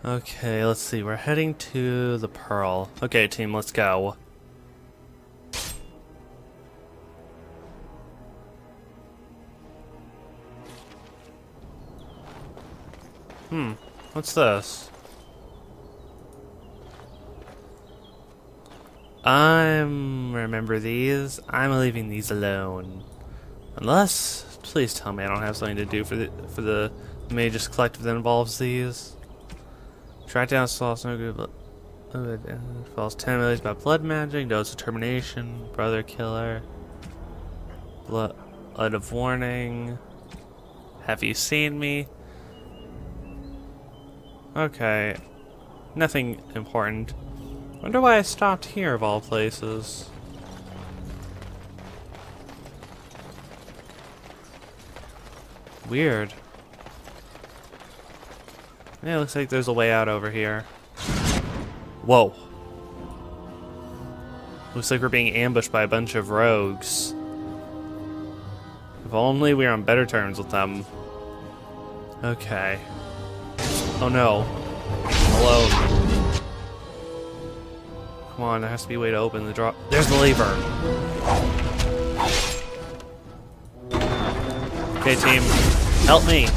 Okay, let's see. We're heading to the Pearl. Okay, team, let's go. What's this? Remember these? I'm leaving these alone. Unless, please tell me I don't have something to do for the Magus Collective that involves these. Track down Saul's no good. Falls 10 millions about blood magic, dose of termination, brother killer, blood of warning. Have you seen me? Okay, nothing important. Wonder why I stopped here of all places. Weird. Yeah, looks like there's a way out over here. Whoa. Looks like we're being ambushed by a bunch of rogues. If only we were on better terms with them. Okay. Oh no. Hello. Come on, there has to be a way to open the drawer. There's the lever. Okay, team. Help me.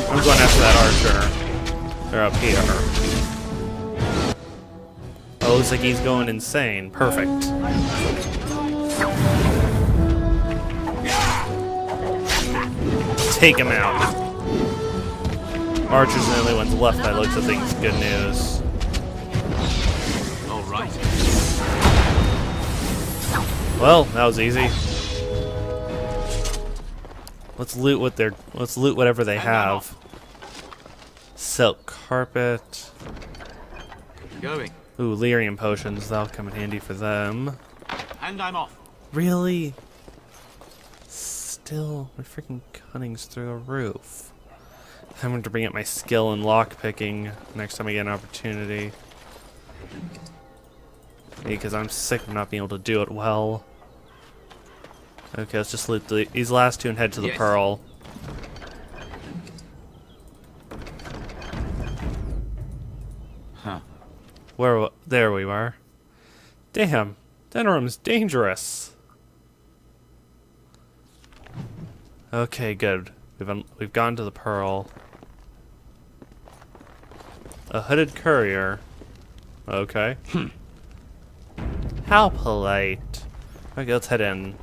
I'm going after that archer. They're up here. Oh, looks like he's going insane. Perfect. Take him out. Archer's the only one's left by looks of things. Good news. All right. Well, that was easy. Let's loot whatever they have. Silk carpet. Going. Ooh, lyrium potions. That'll come in handy for them. And I'm off. Really? Still, my freaking cunning's through the roof. I'm going to bring up my skill in lockpicking next time I get an opportunity. Because I'm sick of not being able to do it well. Okay, let's just loot these last two and head to the Pearl. Huh. There we were. Damn, Denerim's dangerous. Okay, good. We've gone to the Pearl. A hooded courier. Okay. How polite. Okay, let's head in.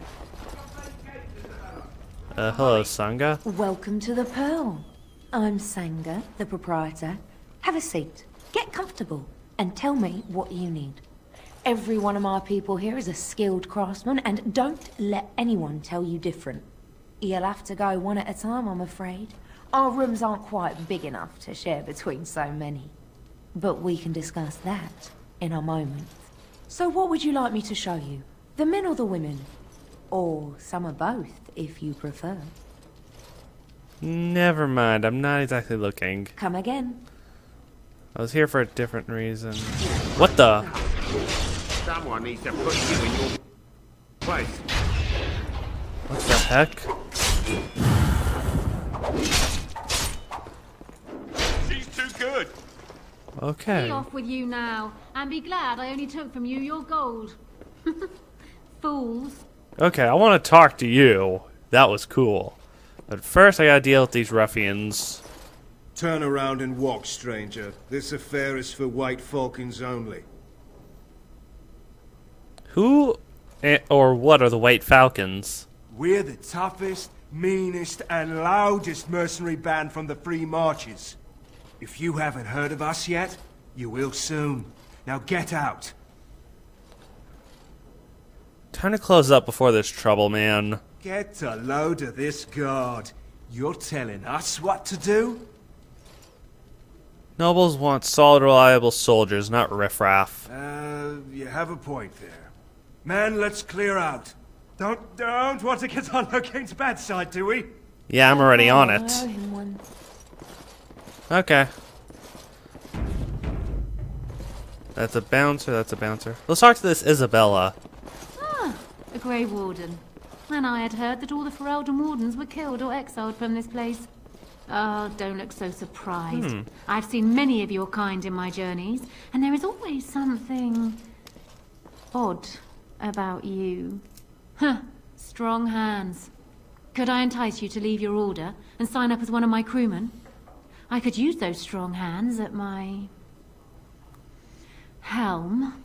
Hello, Sangha. Welcome to the Pearl. I'm Sangha, the proprietor. Have a seat, get comfortable, and tell me what you need. Every one of my people here is a skilled craftsman, and don't let anyone tell you different. You'll have to go one at a time, I'm afraid. Our rooms aren't quite big enough to share between so many. But we can discuss that in a moment. So what would you like me to show you? The men or the women? Or some of both, if you prefer. Never mind, I'm not exactly looking. Come again. I was here for a different reason. What the? Someone needs to put you in your place. What the heck? She's too good. Okay. Be off with you now, and be glad I only took from you your gold. Fools. Okay, I want to talk to you. That was cool. But first I gotta deal with these ruffians. Turn around and walk, stranger. This affair is for white falcons only. Who or what are the White Falcons? We're the toughest, meanest, and loudest mercenary band from the Free Marches. If you haven't heard of us yet, you will soon. Now get out. Time to close up before there's trouble, man. Get a load of this guard. You're telling us what to do? Nobles want solid, reliable soldiers, not riffraff. You have a point there. Man, let's clear out. Don't want to get on Locane's bad side, do we? Yeah, I'm already on I it. owe him one. Okay. That's a bouncer, that's a bouncer. Let's talk to this Isabella. Ah, a Grey Warden. And I had heard that all the Ferelden Wardens were killed or exiled from this place. Oh, don't look so surprised. I've seen many of your kind in my journeys, and there is always something odd about you. Huh, strong hands. Could I entice you to leave your order and sign up as one of my crewmen? I could use those strong hands at my helm.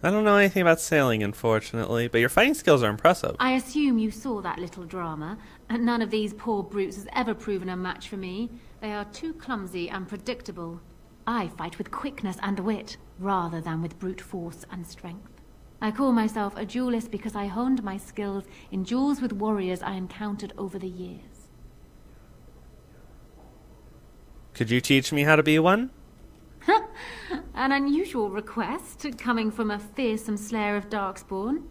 I don't know anything about sailing, unfortunately, but your fighting skills are impressive. I assume you saw that little drama, and none of these poor brutes has ever proven a match for me. They are too clumsy and predictable. I fight with quickness and wit, rather than with brute force and strength. I call myself a duelist because I honed my skills in duels with warriors I encountered over the years. Could you teach me how to be one? An unusual request, coming from a fearsome slayer of Darkspawn.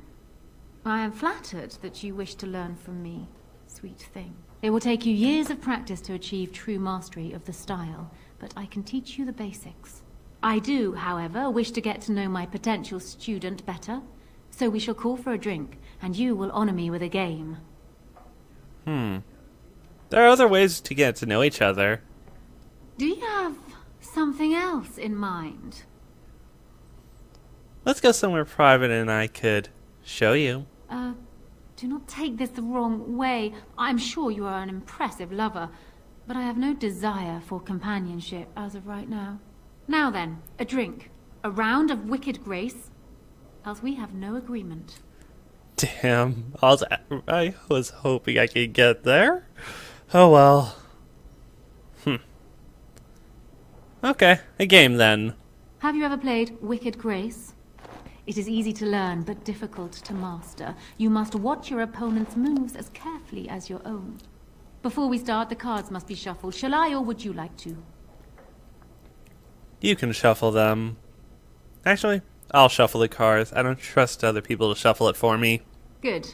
I am flattered that you wish to learn from me, sweet thing. It will take you years of practice to achieve true mastery of the style, but I can teach you the basics. I do, however, wish to get to know my potential student better, so we shall call for a drink, and you will honor me with a game. There are other ways to get to know each other. Do you have something else in mind? Let's go somewhere private and I could show you. Do not take this the wrong way. I'm sure you are an impressive lover, but I have no desire for companionship as of right now. Now then, a drink. A round of wicked grace, else we have no agreement. Damn, I was hoping I could get there. Oh well. Okay, a game then. Have you ever played Wicked Grace? It is easy to learn, but difficult to master. You must watch your opponent's moves as carefully as your own. Before we start, the cards must be shuffled. Shall I, or would you like to? You can shuffle them. Actually, I'll shuffle the cards. I don't trust other people to shuffle it for me. Good.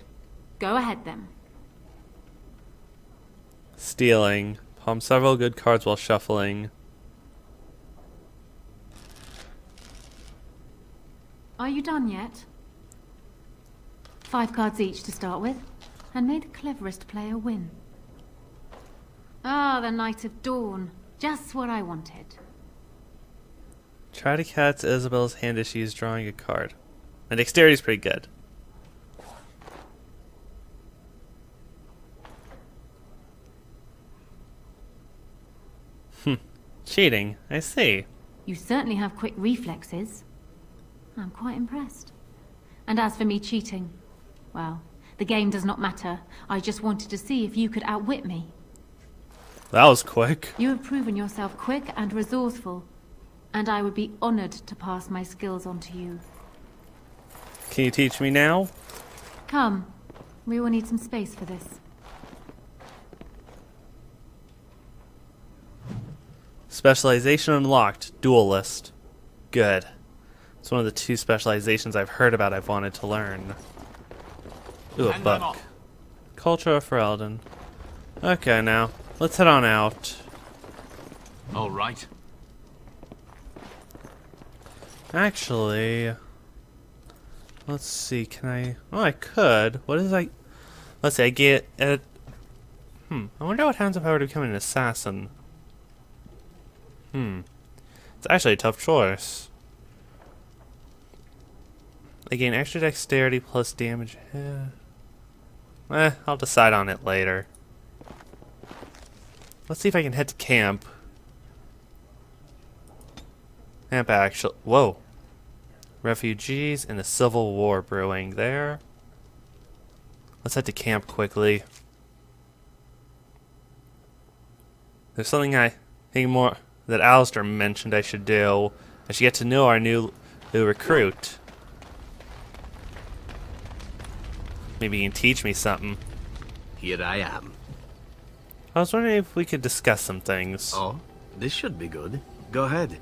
Go ahead, then. Stealing. Palm several good cards while shuffling. Are you done yet? 5 cards each to start with, and may the cleverest player win. Ah, the Knight of Dawn. Just what I wanted. Try to catch Isabel's hand as she's drawing a card. My dexterity's pretty good. Cheating, I see. You certainly have quick reflexes. I'm quite impressed. And as for me cheating, well, the game does not matter. I just wanted to see if you could outwit me. That was quick. You have proven yourself quick and resourceful, and I would be honored to pass my skills on to you. Can you teach me now? Come, we will need some space for this. Specialization unlocked. Duelist. Good. It's one of the 2 specializations I've heard about I've wanted to learn. Ooh, a And I'm book. off. Culture of Ferelden. Okay, now, let's head on out. All right. Actually, let's see, can I... Oh, I could. What is I... Let's see, I get it... I wonder what happens if I were to become an assassin. It's actually a tough choice. I gain extra dexterity plus damage. I'll decide on it later. Let's see if I can head to camp. Camp actually. Whoa. Refugees and a civil war brewing there. Let's head to camp quickly. There's something I think more that Alistair mentioned I should do. I should get to know our new recruit. Maybe he can teach me something. Here I am. I was wondering if we could discuss some things. Oh, this should be good. Go ahead.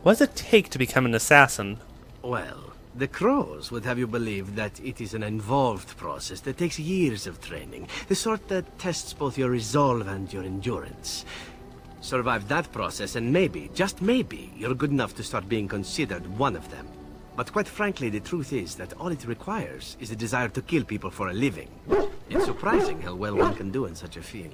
What does it take to become an assassin? Well, the Crows would have you believe that it is an involved process that takes years of training. The sort that tests both your resolve and your endurance. Survive that process and maybe, just maybe, you're good enough to start being considered one of them. But quite frankly, the truth is that all it requires is a desire to kill people for a living. It's surprising how well one can do in such a field.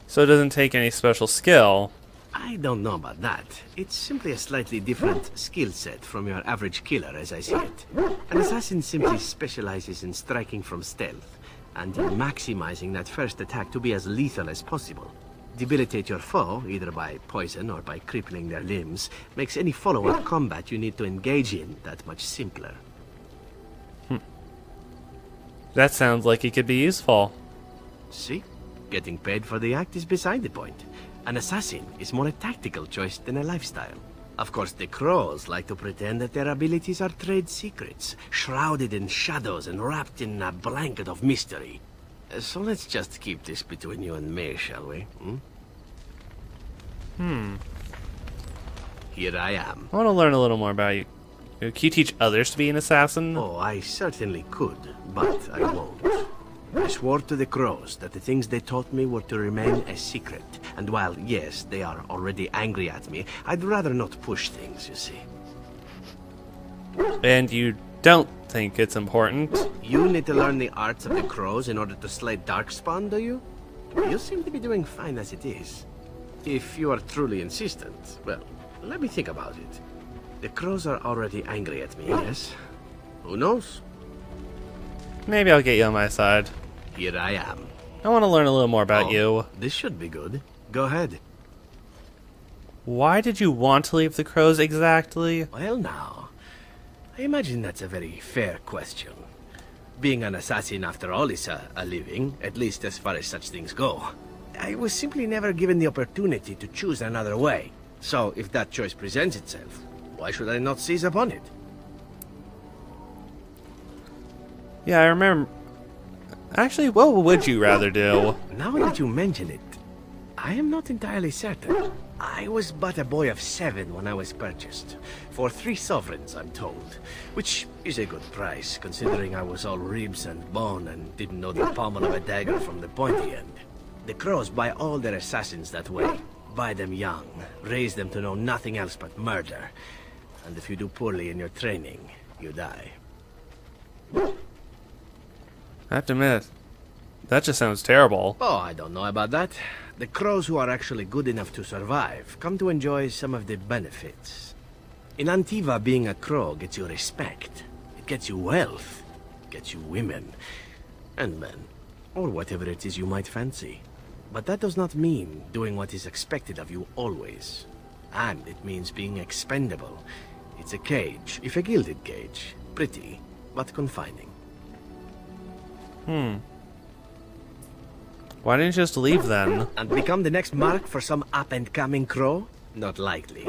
So it doesn't take any special skill. I don't know about that. It's simply a slightly different skill set from your average killer, as I see it. An assassin simply specializes in striking from stealth, and in maximizing that first attack to be as lethal as possible. Debilitate your foe, either by poison or by crippling their limbs, makes any follow-up combat you need to engage in that much simpler. That sounds like it could be useful. See? Getting paid for the act is beside the point. An assassin is more a tactical choice than a lifestyle. Of course, the crows like to pretend that their abilities are trade secrets, shrouded in shadows and wrapped in a blanket of mystery. So let's just keep this between you and me, shall we? Here I am. I want to learn a little more about you. Can you teach others to be an assassin? Oh, I certainly could, but I won't. I swore to the crows that the things they taught me were to remain a secret. And while, yes, they are already angry at me, I'd rather not push things, you see. And you don't think it's important? You need to learn the arts of the crows in order to slay Darkspawn, do you? You seem to be doing fine as it is. If you are truly insistent, well, let me think about it. The crows are already angry at me, yes? Who knows? Maybe I'll get you on my side. Here I am. I want to learn a little more about you. This should be good. Go ahead. Why did you want to leave the crows exactly? Well now, I imagine that's a very fair question. Being an assassin, after all, is a living, at least as far as such things go. I was simply never given the opportunity to choose another way. So, if that choice presents itself, why should I not seize upon it? Yeah, I remember. Actually, what would you rather do? Now that you mention it, I am not entirely certain. I was but a boy of 7 when I was purchased. For 3 sovereigns, I'm told. Which is a good price, considering I was all ribs and bone and didn't know the pommel of a dagger from the pointy end. The crows buy all their assassins that way. Buy them young, raise them to know nothing else but murder. And if you do poorly in your training, you die. I have to admit, that just sounds terrible. Oh, I don't know about that. The crows who are actually good enough to survive come to enjoy some of the benefits. In Antiva, being a crow gets you respect. It gets you wealth. It gets you women. And men. Or whatever it is you might fancy. But that does not mean doing what is expected of you always. And it means being expendable. It's a cage, if a gilded cage. Pretty, but confining. Why didn't you just leave then? And become the next mark for some up-and-coming crow? Not likely.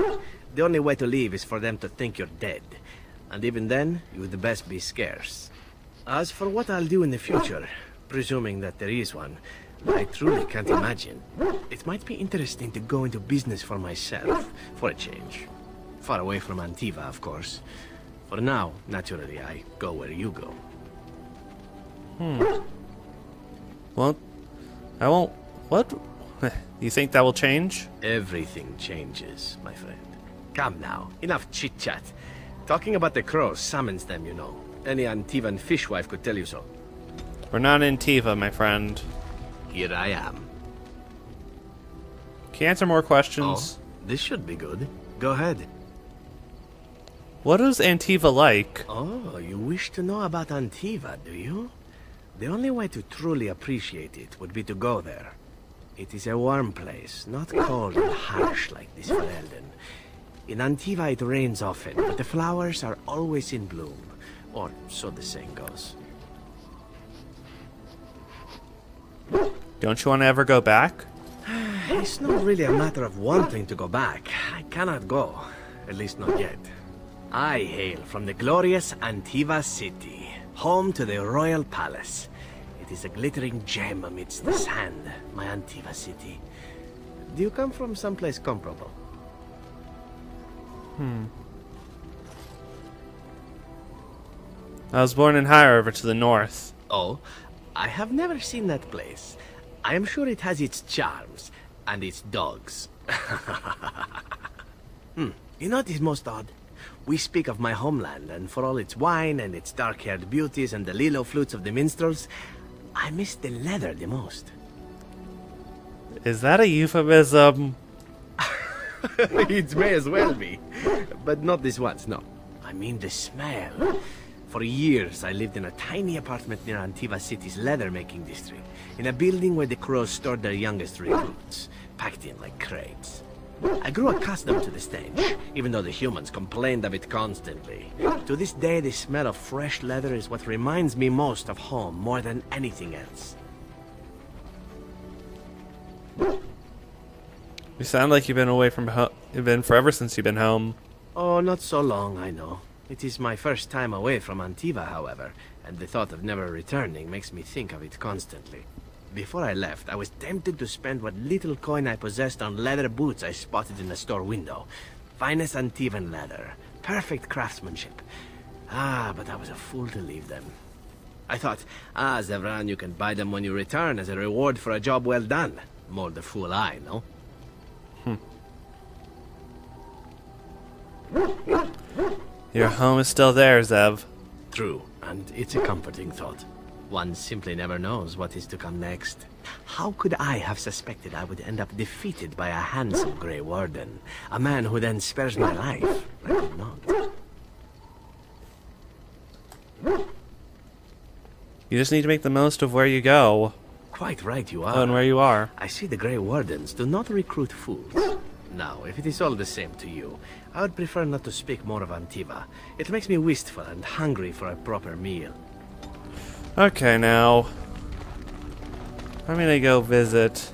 The only way to leave is for them to think you're dead. And even then, you'd best be scarce. As for what I'll do in the future, presuming that there is one, I truly can't imagine. It might be interesting to go into business for myself, for a change. Far away from Antiva, of course. For now, naturally, I go where you go. Well, I won't. What? You think that will change? Everything changes, my friend. Come now, enough chit-chat. Talking about the crows summons them, you know. Any Antivan fishwife could tell you so. We're not in Tiva, my friend. Here I am. Can you answer more questions? Oh, this should be good. Go ahead. What is Antiva like? Oh, you wish to know about Antiva, do you? The only way to truly appreciate it would be to go there. It is a warm place, not cold and harsh like this Ferelden. In Antiva it rains often, but the flowers are always in bloom. Or so the saying goes. Don't you want to ever go back? It's not really a matter of wanting to go back. I cannot go. At least not yet. I hail from the glorious Antiva city, home to the royal palace. It is a glittering gem amidst the sand, my Antiva city. Do you come from someplace comparable? I was born in Higher over to the north. Oh, I have never seen that place. I am sure it has its charms and its dogs. You know what is most odd? We speak of my homeland, and for all its wine and its dark-haired beauties and the lilo flutes of the minstrels, I miss the leather the most. Is that a euphemism? It may as well be. But not this once, no. I mean the smell. For years, I lived in a tiny apartment near Antiva City's leather-making district, in a building where the crows stored their youngest recruits, packed in like crates. I grew accustomed to the stench, even though the humans complained of it constantly. To this day, the smell of fresh leather is what reminds me most of home more than anything else. You sound like you've been away from home. You've been forever since you've been home. Oh, not so long, I know. It is my first time away from Antiva, however, and the thought of never returning makes me think of it constantly. Before I left, I was tempted to spend what little coin I possessed on leather boots I spotted in a store window. Finest Antivan leather. Perfect craftsmanship. But I was a fool to leave them. I thought, Zevran, you can buy them when you return as a reward for a job well done. More the fool I, no? Your home is still there, Zev. True, and it's a comforting thought. One simply never knows what is to come next. How could I have suspected I would end up defeated by a handsome Grey Warden? A man who then spares my life? I could not. You just need to make the most of where you go. Quite right you are. And where you are. I see the Grey Wardens do not recruit fools. Now, if it is all the same to you, I would prefer not to speak more of Antiva. It makes me wistful and hungry for a proper meal. Okay, now. I'm gonna go visit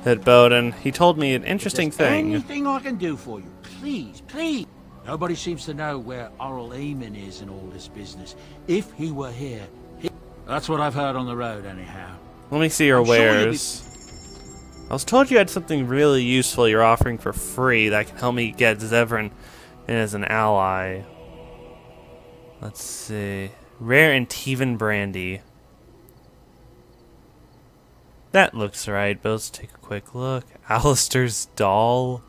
Bowden. He told me an interesting thing. Anything I can do for you, please, please. Nobody seems to know where Oral Eamon is in all this business. If he were here, that's what I've heard on the road, anyhow. Let me see your I'm sure you'll wares. I was told you had something really useful you're offering for free that can help me get Zevran in as an ally. Let's see. Rare Antivan brandy. That looks right, but let's take a quick look. Alistair's doll.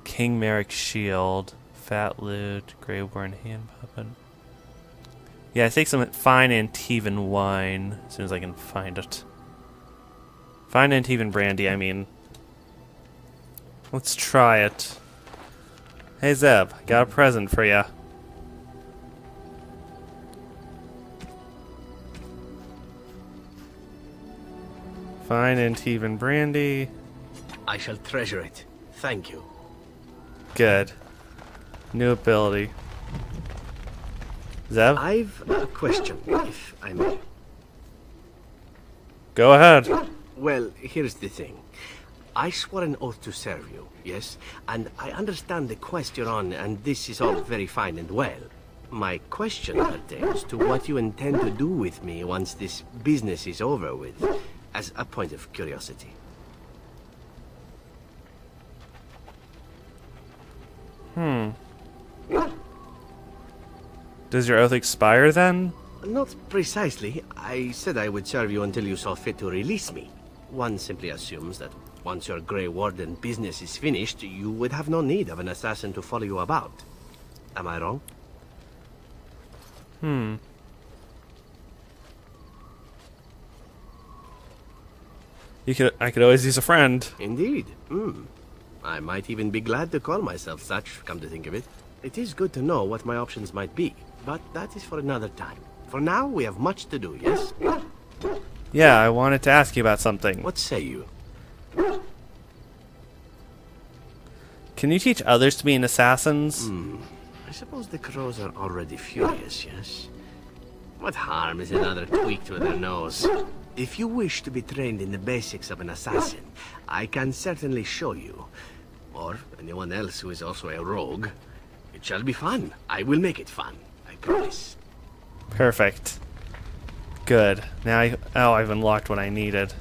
King Merrick's shield. Fat loot. Grey Warren hand puppet. Yeah, I take some fine Antivan wine as soon as I can find it. Fine Antivan brandy, I mean. Let's try it. Hey Zeb, got a present for ya. Fine Antivan brandy. I shall treasure it. Thank you. Good. New ability. Zev? I've a question, if I may. Go ahead. Well, here's the thing. I swore an oath to serve you, yes? And I understand the quest you're on, and this is all very fine and well. My question pertains to what you intend to do with me once this business is over with, as a point of curiosity. Does your oath expire then? Not precisely. I said I would serve you until you saw fit to release me. One simply assumes that once your Grey Warden business is finished, you would have no need of an assassin to follow you about. Am I wrong? I could always use a friend. Indeed. I might even be glad to call myself such, come to think of it. It is good to know what my options might be, but that is for another time. For now, we have much to do, yes? Yeah, I wanted to ask you about something. What say you? Can you teach others to be an assassins? I suppose the crows are already furious, yes? What harm is another tweak to their nose? If you wish to be trained in the basics of an assassin, I can certainly show you. Or anyone else who is also a rogue. It shall be fun. I will make it fun. I promise. Perfect. Good. Now I've unlocked what I needed.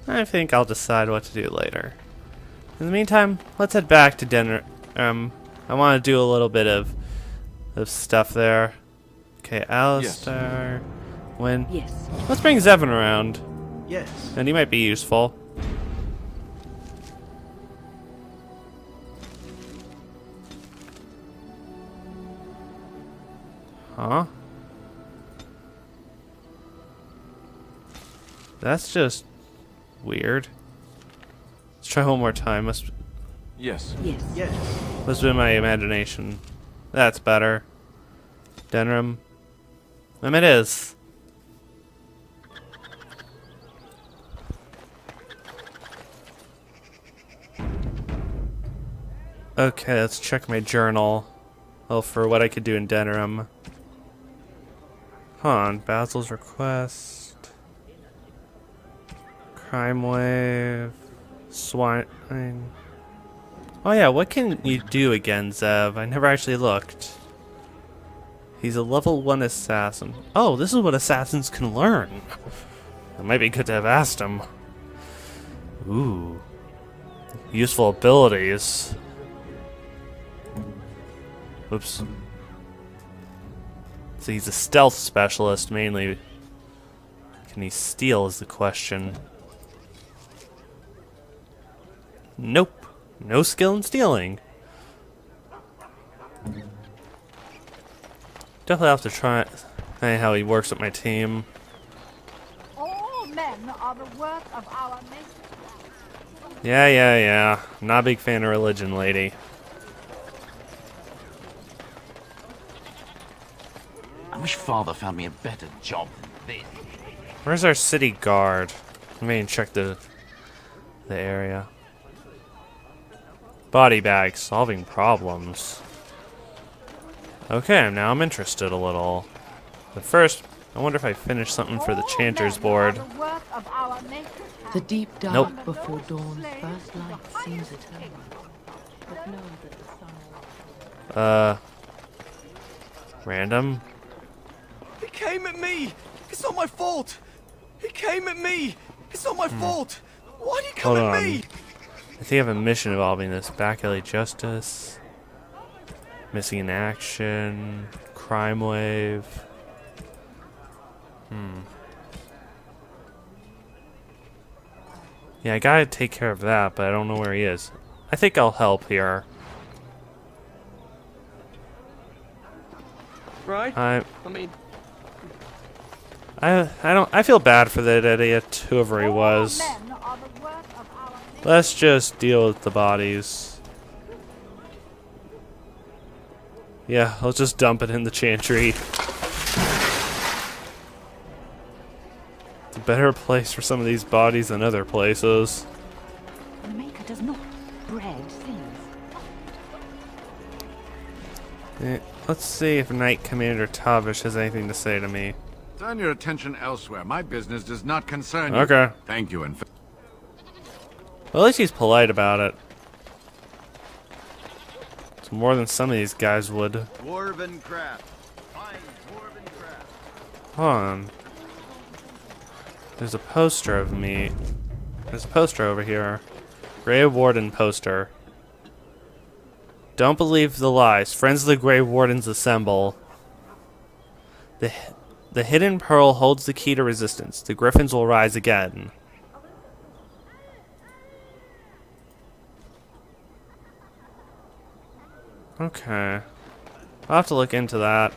I think I'll decide what to do later. In the meantime, let's head back to Denerim. I want to do a little bit of stuff there. Okay, Alistair. When? Yes. Let's bring Zevon around. Yes. And he might be useful. Huh? That's just weird. Let's try one more time. Yes. Yes. Yes. Must have been my imagination. That's better. Denerim. It is. Okay, let's check my journal. Oh, for what I could do in Denerim. Basil's request. Crime wave. Swine. Oh yeah, what can you do again, Zev? I never actually looked. He's a level 1 assassin. Oh, this is what assassins can learn. It might be good to have asked him. Ooh. Useful abilities. Oops. So he's a stealth specialist, mainly. Can he steal is the question. Nope. No skill in stealing. Definitely have to try how he works with my team. All men are the work of our maker. Yeah. Not a big fan of religion, lady. I wish Father found me a better job than this. Where's our city guard? Let me check the area. Body bag, solving problems. Okay, now I'm interested a little. But first, I wonder if I finished something for the Chanter's board. The deep dark Nope. before dawn's first light seems eternal. But know that the sun Random? He came at me! It's not my fault! He came at me! It's not my fault! Why'd he come Hold at on. me? I think I have a mission involving this. Back alley justice. Missing in action. Crime wave. Yeah, I gotta take care of that, but I don't know where he is. I think I'll help here. Right? I mean... I feel bad for that idiot, whoever he was. Let's just deal with the bodies. Yeah, let's just dump it in the chantry. It's a better place for some of these bodies than other places. The maker does not bread things. Let's see if Knight Commander Tavish has anything to say to me. Turn your attention elsewhere. My business does not concern you. Okay. Thank you, and Well, at least he's polite about it. It's more than some of these guys would. Dwarven craft. Fine dwarven craft. Hold on. There's a poster of me. There's a poster over here. Grey Warden poster. Don't believe the lies. Friends of the Grey Wardens assemble. The hidden pearl holds the key to resistance. The griffins will rise again. Okay. I'll have to look into that.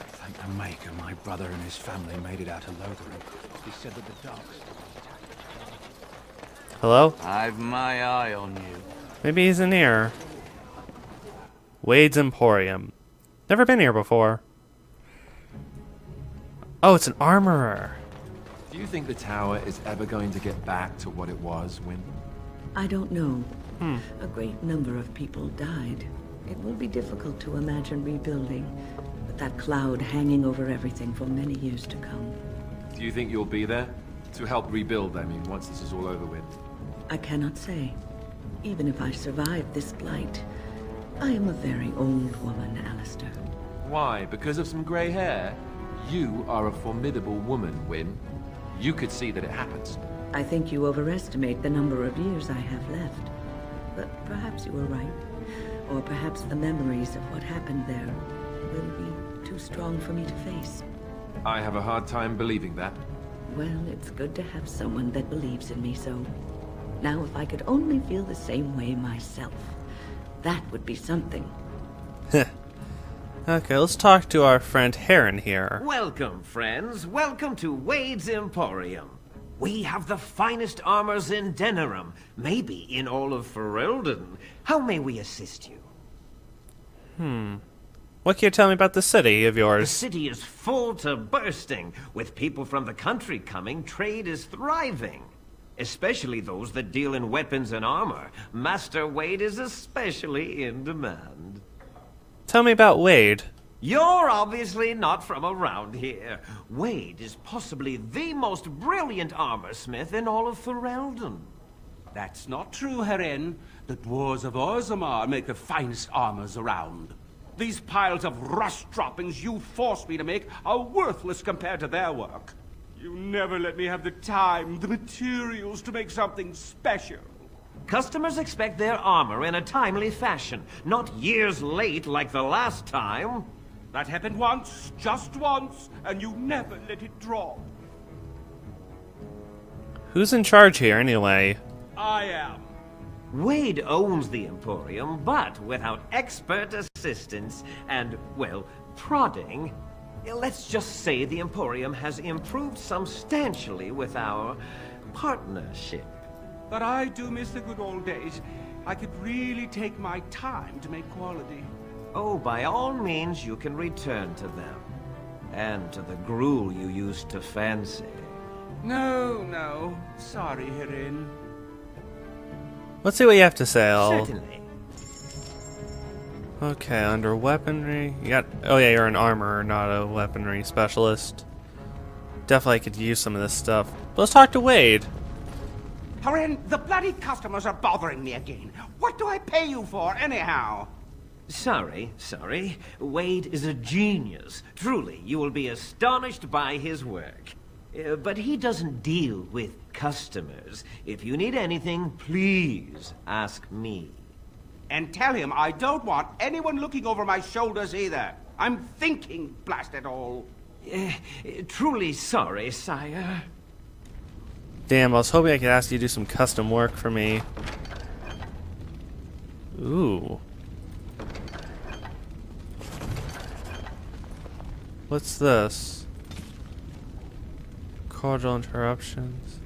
Thank the Maker, my brother and his family made it out of Lothering. He said that the dark... Hello? I've my eye on you. Maybe he's in here. Wade's Emporium. Never been here before. Oh, it's an armorer. Do you think the tower is ever going to get back to what it was when... I don't know. A great number of people died. It will be difficult to imagine rebuilding, with that cloud hanging over everything for many years to come. Do you think you'll be there? To help rebuild, I mean, once this is all over with? I cannot say. Even if I survive this blight, I am a very old woman, Alistair. Why? Because of some grey hair? You are a formidable woman, Wynne. You could see that it happens. I think you overestimate the number of years I have left. But perhaps you are right. Or perhaps the memories of what happened there will be too strong for me to face. I have a hard time believing that. Well, it's good to have someone that believes in me so. Now, if I could only feel the same way myself, that would be something. Okay, let's talk to our friend Heron here. Welcome, friends. Welcome to Wade's Emporium. We have the finest armors in Denerim, maybe in all of Ferelden. How may we assist you? What can you tell me about the city of The yours? city is full to bursting. With people from the country coming, trade is thriving. Especially those that deal in weapons and armor. Master Wade is especially in demand. Tell me about Wade. You're obviously not from around here. Wade is possibly the most brilliant armorsmith in all of Ferelden. That's not true, Heron. The dwarves of Orzammar make the finest armors around. These piles of rust droppings you forced me to make are worthless compared to their work. You never let me have the time, the materials to make something special. Customers expect their armor in a timely fashion, not years late like the last time. That happened once, just once, and you never let it drop. Who's in charge here, anyway? I am. Wade owns the Emporium, but without expert assistance and, well, prodding, let's just say the Emporium has improved substantially with our partnership. But I do miss the good old days. I could really take my time to make quality. Oh, by all means, you can return to them. And to the gruel you used to fancy. No. Sorry, Heron. Let's see what you have to say. Certainly. Okay, under weaponry, you got. Oh yeah, you're an armorer, not a weaponry specialist. Definitely could use some of this stuff. But let's talk to Wade. Heron, the bloody customers are bothering me again. What do I pay you for, anyhow? Sorry. Wade is a genius. Truly, you will be astonished by his work. But he doesn't deal with customers. If you need anything, please ask me. And tell him I don't want anyone looking over my shoulders either. I'm thinking, blast it all. Truly sorry, sire. Damn, I was hoping I could ask you to do some custom work for me. Ooh. What's this? Cordial interruptions.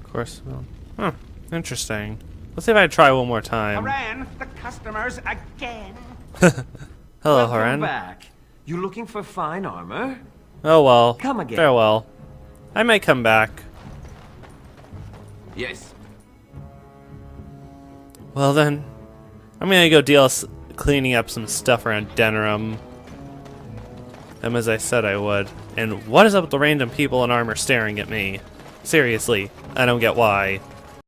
Of course. Huh. Interesting. Let's see if I try one more time. Haran, the customers again. Hello, Welcome Haran. back. You looking for fine armor? Oh well. Come again. Farewell. I may come back. Yes. Well then, I'm gonna go deal cleaning up some stuff around Denerim. As I said I would. And what is up with the random people in armor staring at me? Seriously, I don't get why.